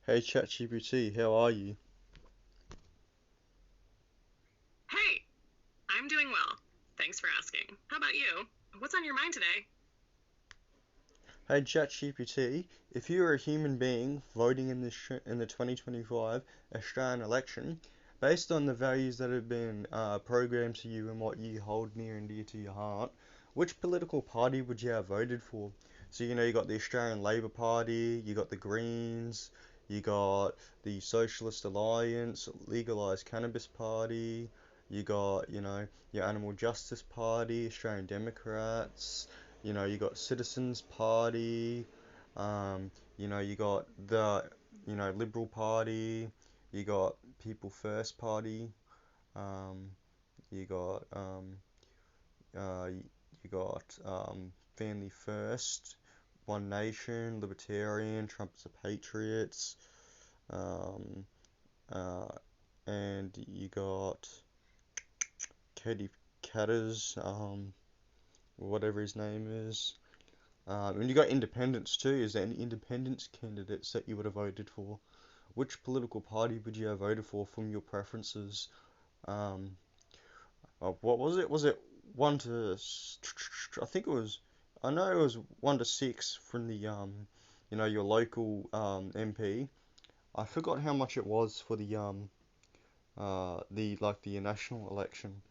Hey ChatGPT, how are you? Hey, I'm doing well. Thanks for asking. How about you? What's on your mind today? Hey ChatGPT, if you were a human being voting in the 2025 Australian election, based on the values that have been programmed to you and what you hold near and dear to your heart, which political party would you have voted for? So you got the Australian Labor Party, you got the Greens, you got the Socialist Alliance, Legalised Cannabis Party, you got your Animal Justice Party, Australian Democrats. You got Citizens Party, you got the, Liberal Party, you got People First Party, um, you got, you got Family First, One Nation, Libertarian, Trump's a Patriots, um, uh, and you got Katie Catters, whatever his name is. And you got independents too. Is there any independence candidates that you would have voted for? Which political party would you have voted for from your preferences? Um, what was it? Was it one to? I think it was. I know it was 1 to 6 from the your local MP. I forgot how much it was for the like the national election.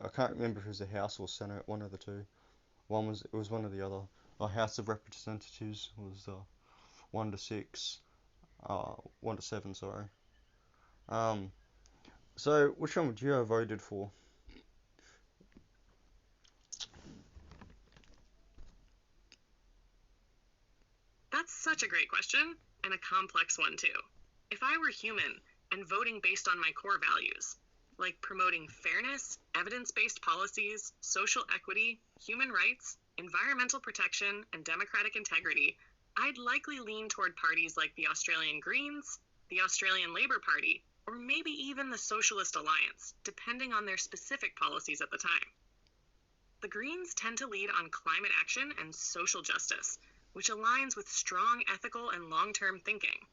I can't remember if it was the House or Senate, one of the two. It was one of the other. The House of Representatives was 1 to 6, 1 to 7, sorry. Um, so which one would you have voted for? That's such a great question, and a complex one, too. If I were human and voting based on my core values, like promoting fairness, evidence based policies, social equity, human rights, environmental protection, and democratic integrity, I'd likely lean toward parties like the Australian Greens, the Australian Labor Party, or maybe even the Socialist Alliance, depending on their specific policies at the time. The Greens tend to lead on climate action and social justice, which aligns with strong ethical and long term thinking.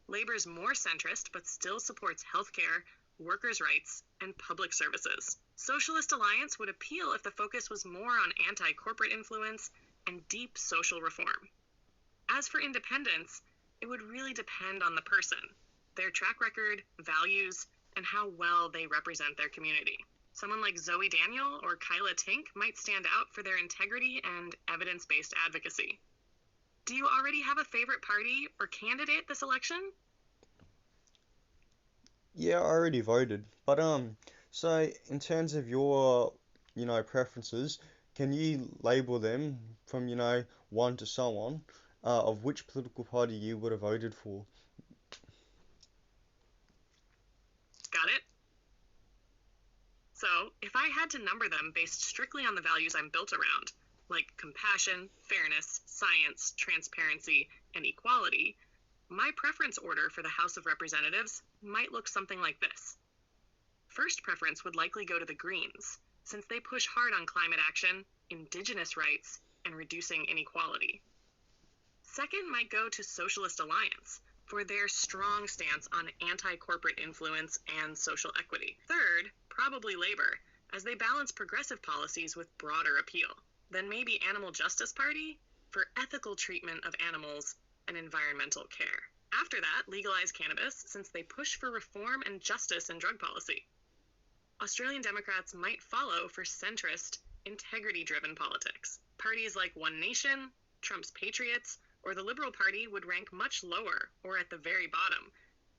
Labor's more centrist but still supports healthcare, workers' rights, and public services. Socialist Alliance would appeal if the focus was more on anti corporate influence and deep social reform. As for independence, it would really depend on the person, their track record, values, and how well they represent their community. Someone like Zoe Daniel or Kyla Tink might stand out for their integrity and evidence based advocacy. Do you already have a favorite party or candidate this election? Yeah, I already voted. But so in terms of your, preferences, can you label them from, one to so on, of which political party you would have voted for? Got it? So, if I had to number them based strictly on the values I'm built around, like compassion, fairness, science, transparency, and equality, my preference order for the House of Representatives might look something like this. First preference would likely go to the Greens, since they push hard on climate action, indigenous rights, and reducing inequality. Second might go to Socialist Alliance for their strong stance on anti corporate influence and social equity. Third, probably Labor, as they balance progressive policies with broader appeal. Then maybe Animal Justice Party for ethical treatment of animals and environmental care. After that, legalize cannabis since they push for reform and justice in drug policy. Australian Democrats might follow for centrist, integrity driven politics. Parties like One Nation, Trump's Patriots, or the Liberal Party would rank much lower or at the very bottom,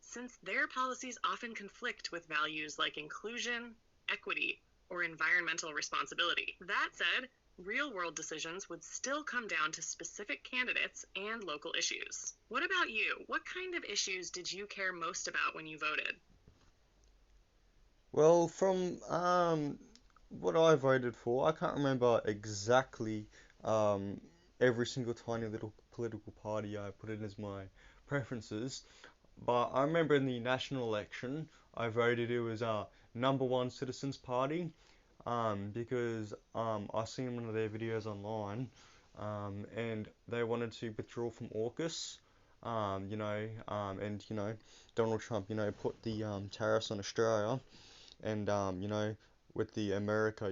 since their policies often conflict with values like inclusion, equity, or environmental responsibility. That said, real world decisions would still come down to specific candidates and local issues. What about you? What kind of issues did you care most about when you voted? Well, from what I voted for, I can't remember exactly every single tiny little political party I put in as my preferences, but I remember in the national election, I voted it was number one Citizens Party, because I seen one of their videos online, and they wanted to withdraw from AUKUS, and Donald Trump, put the tariffs on Australia, and with the America,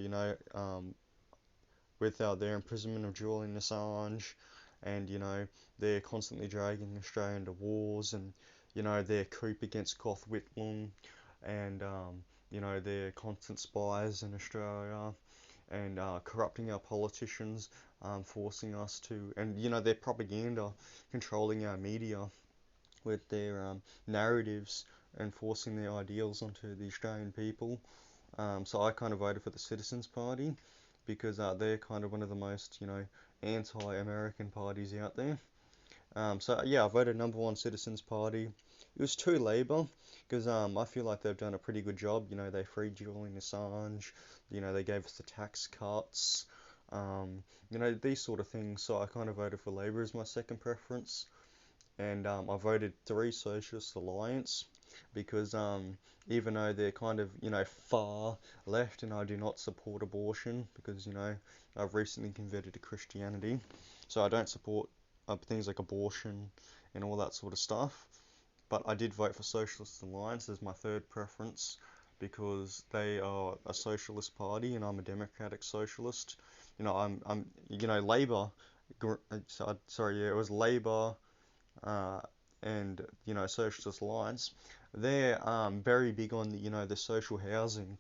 with their imprisonment of Julian Assange, and they're constantly dragging Australia into wars, and their coup against Gough Whitlam, and their constant spies in Australia, and corrupting our politicians, forcing us to, and their propaganda, controlling our media with their narratives and forcing their ideals onto the Australian people. So I kind of voted for the Citizens Party because they're kind of one of the most, anti-American parties out there. So yeah, I voted number one Citizens Party. It was two Labour because I feel like they've done a pretty good job. They freed Julian Assange. They gave us the tax cuts. These sort of things. So I kind of voted for Labour as my second preference, and I voted three Socialist Alliance because even though they're kind of far left, and I do not support abortion because I've recently converted to Christianity, so I don't support things like abortion and all that sort of stuff. But I did vote for Socialist Alliance as my third preference because they are a socialist party and I'm a democratic socialist. I'm Labour. Sorry, yeah, it was Labour, uh, and Socialist Alliance, they're very big on the social housing.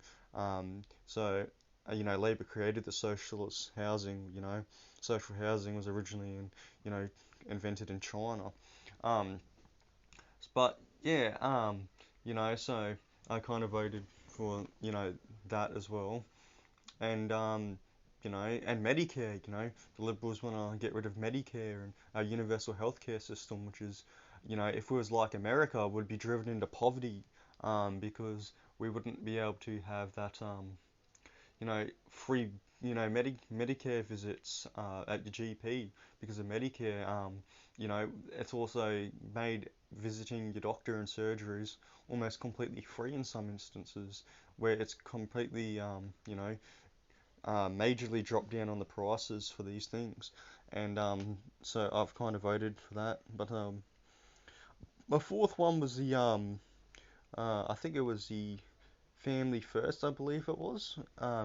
So Labour created the socialist housing. Social housing was originally you know invented in China. Um, but yeah, so I kind of voted for that as well, and and Medicare. The Liberals want to get rid of Medicare and our universal healthcare system, which is, if it was like America, would be driven into poverty, because we wouldn't be able to have that, free, Medicare visits at your GP because of Medicare. It's also made visiting your doctor and surgeries almost completely free in some instances, where it's completely, majorly dropped down on the prices for these things, and so I've kind of voted for that. But my fourth one was I think it was the Family First, I believe it was,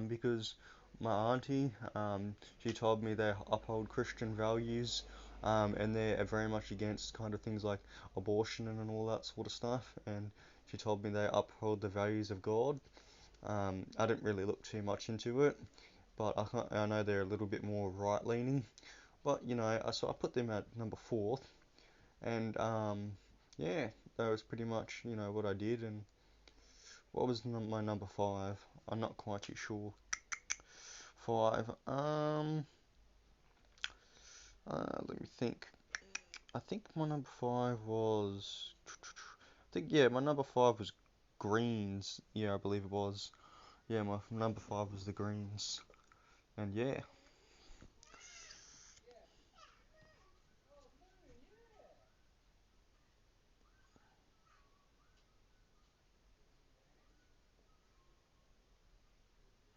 because my auntie, she told me they uphold Christian values, and they're very much against kind of things like abortion and all that sort of stuff, and she told me they uphold the values of God. I didn't really look too much into it, but I know they're a little bit more right leaning. But so I put them at number fourth, and yeah, that was pretty much what I did. And what was my number five? I'm not quite too sure. Five. Let me think. I think my number five was. I think yeah, my number five was Greens. Yeah, I believe it was. Yeah, my number five was the Greens, and yeah.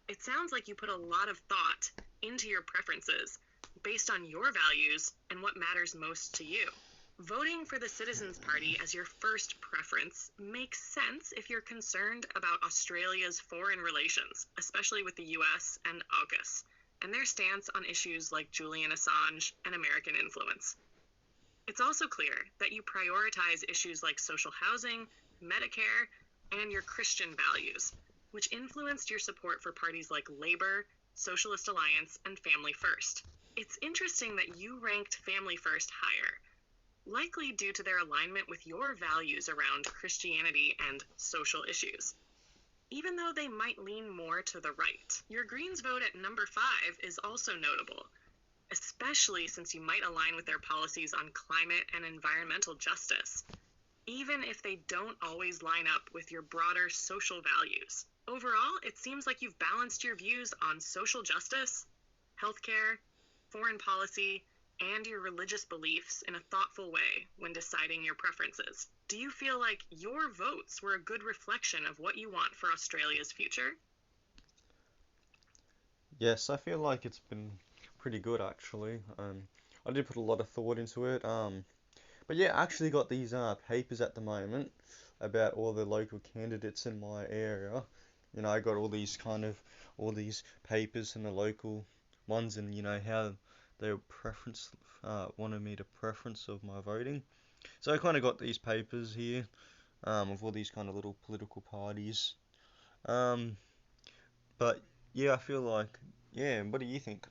It sounds like you put a lot of thought into your preferences based on your values and what matters most to you. Voting for the Citizens Party as your first preference makes sense if you're concerned about Australia's foreign relations, especially with the US and AUKUS, and their stance on issues like Julian Assange and American influence. It's also clear that you prioritize issues like social housing, Medicare, and your Christian values, which influenced your support for parties like Labor, Socialist Alliance, and Family First. It's interesting that you ranked Family First higher, likely due to their alignment with your values around Christianity and social issues, even though they might lean more to the right. Your Greens vote at number 5 is also notable, especially since you might align with their policies on climate and environmental justice, even if they don't always line up with your broader social values. Overall, it seems like you've balanced your views on social justice, healthcare, foreign policy, and your religious beliefs in a thoughtful way when deciding your preferences. Do you feel like your votes were a good reflection of what you want for Australia's future? Yes, I feel like it's been pretty good actually. I did put a lot of thought into it. But yeah, I actually got these papers at the moment about all the local candidates in my area. I got all these papers and the local ones, and how they wanted me to preference of my voting. So I kind of got these papers here, of all these kind of little political parties. Um, but yeah, I feel like, yeah. What do you think?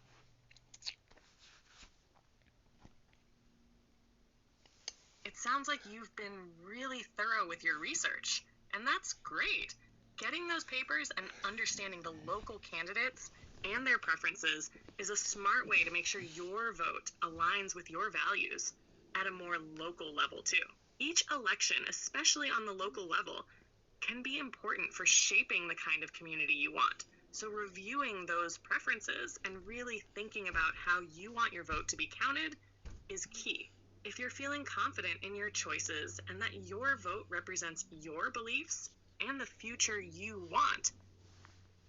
It sounds like you've been really thorough with your research, and that's great. Getting those papers and understanding the local candidates and their preferences is a smart way to make sure your vote aligns with your values at a more local level, too. Each election, especially on the local level, can be important for shaping the kind of community you want. So, reviewing those preferences and really thinking about how you want your vote to be counted is key. If you're feeling confident in your choices and that your vote represents your beliefs and the future you want,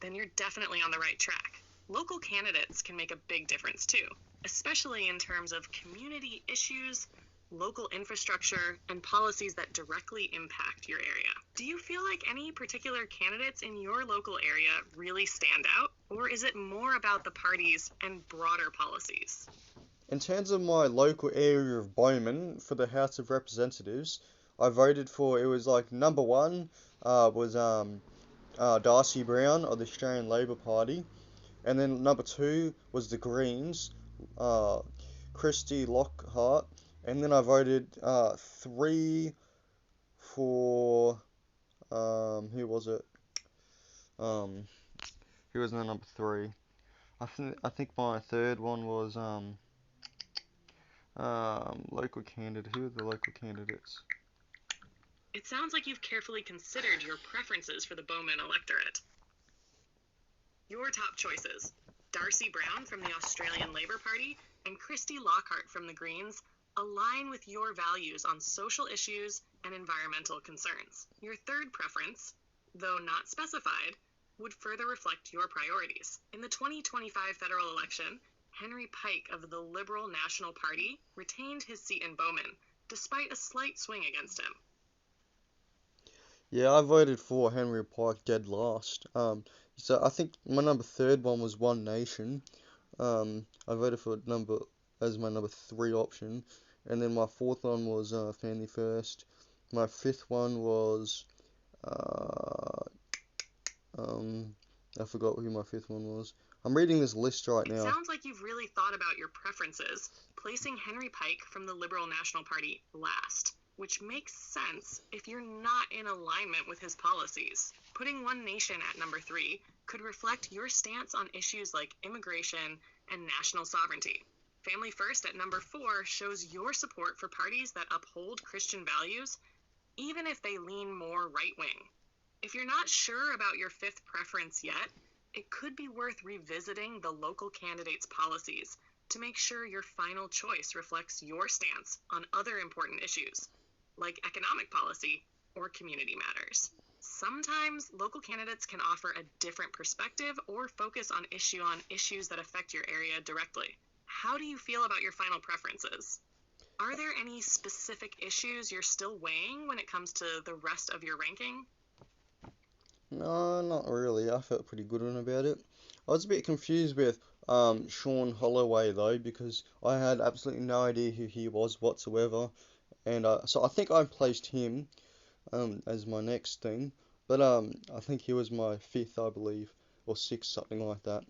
then you're definitely on the right track. Local candidates can make a big difference too, especially in terms of community issues, local infrastructure, and policies that directly impact your area. Do you feel like any particular candidates in your local area really stand out, or is it more about the parties and broader policies? In terms of my local area of Bowman for the House of Representatives, I voted for, it was like number one was Darcy Brown of the Australian Labor Party, and then number two was the Greens, uh, Christy Lockhart, and then I voted three for who was it? Um, who was the number three? I think my third one was local candidate. Who are the local candidates? It sounds like you've carefully considered your preferences for the Bowman electorate. Your top choices: Darcy Brown from the Australian Labor Party and Christy Lockhart from the Greens align with your values on social issues and environmental concerns. Your third preference, though not specified, would further reflect your priorities. In the 2025 federal election, Henry Pike of the Liberal National Party retained his seat in Bowman, despite a slight swing against him. Yeah, I voted for Henry Pike dead last. So I think my number third one was One Nation. I voted for number as my number three option, and then my fourth one was Family First. My fifth one was uh, um, I forgot who my fifth one was. I'm reading this list right It now. sounds like you've really thought about your preferences, placing Henry Pike from the Liberal National Party last, which makes sense if you're not in alignment with his policies. Putting One Nation at number three could reflect your stance on issues like immigration and national sovereignty. Family First at number four shows your support for parties that uphold Christian values, even if they lean more right wing. If you're not sure about your fifth preference yet, it could be worth revisiting the local candidate's policies to make sure your final choice reflects your stance on other important issues, like economic policy or community matters. Sometimes local candidates can offer a different perspective or focus on issues that affect your area directly. How do you feel about your final preferences? Are there any specific issues you're still weighing when it comes to the rest of your ranking? No, not really. I felt pretty good on about it. I was a bit confused with Sean Holloway though because I had absolutely no idea who he was whatsoever, and so I think I placed him as my next thing, but I think he was my fifth, I believe, or sixth, something like that.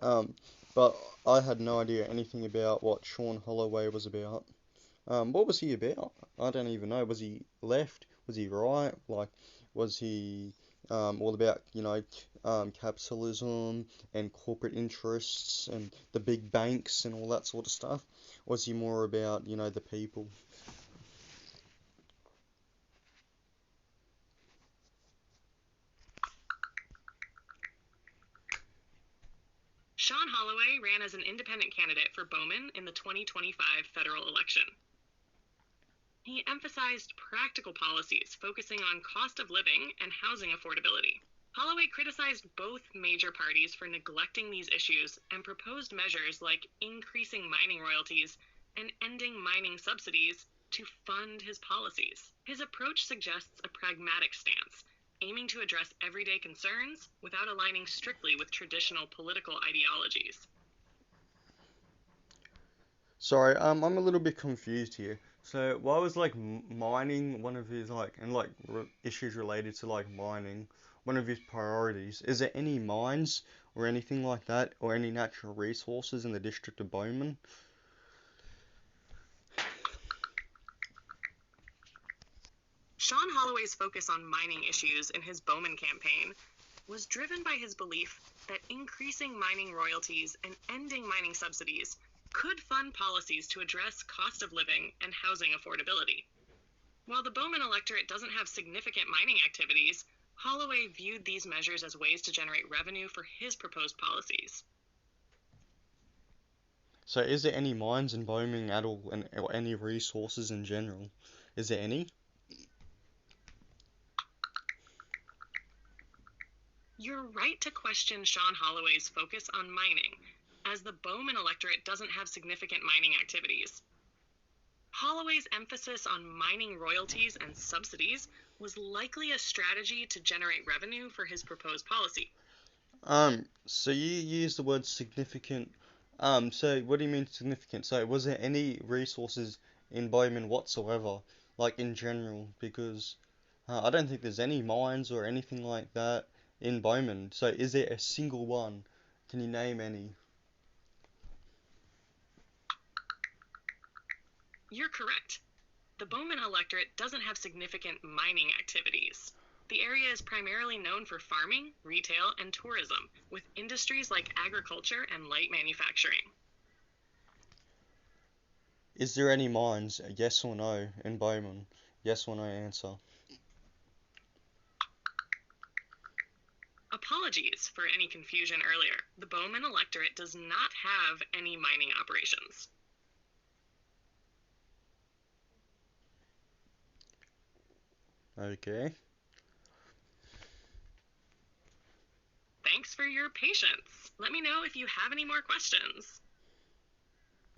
Um, but I had no idea anything about what Sean Holloway was about. What was he about? I don't even know. Was he left? Was he right? Like, was he all about, capitalism and corporate interests and the big banks and all that sort of stuff? Was he more about, the people? Sean Holloway ran as an independent candidate for Bowman in the 2025 federal election. He emphasized practical policies focusing on cost of living and housing affordability. Holloway criticized both major parties for neglecting these issues and proposed measures like increasing mining royalties and ending mining subsidies to fund his policies. His approach suggests a pragmatic stance, aiming to address everyday concerns without aligning strictly with traditional political ideologies. Sorry, I'm a little bit confused here. So why was like mining one of his issues related to like mining one of his priorities? Is there any mines or anything like that, or any natural resources in the district of Bowman? Sean Holloway's focus on mining issues in his Bowman campaign was driven by his belief that increasing mining royalties and ending mining subsidies could fund policies to address cost of living and housing affordability. While the Bowman electorate doesn't have significant mining activities, Holloway viewed these measures as ways to generate revenue for his proposed policies. So is there any mines in Bowman at all, and or any resources in general? Is there any? You're right to question Sean Holloway's focus on mining, as the Bowman electorate doesn't have significant mining activities. Holloway's emphasis on mining royalties and subsidies was likely a strategy to generate revenue for his proposed policy. So you use the word significant. So what do you mean significant? So was there any resources in Bowman whatsoever, like in general? Because I don't think there's any mines or anything like that in Bowman. So is there a single one? Can you name any? You're correct. The Bowman electorate doesn't have significant mining activities. The area is primarily known for farming, retail, and tourism, with industries like agriculture and light manufacturing. Is there any mines? Yes or no in Bowman? Yes or no answer. Apologies for any confusion earlier. The Bowman electorate does not have any mining operations. Okay. Thanks for your patience. Let me know if you have any more questions.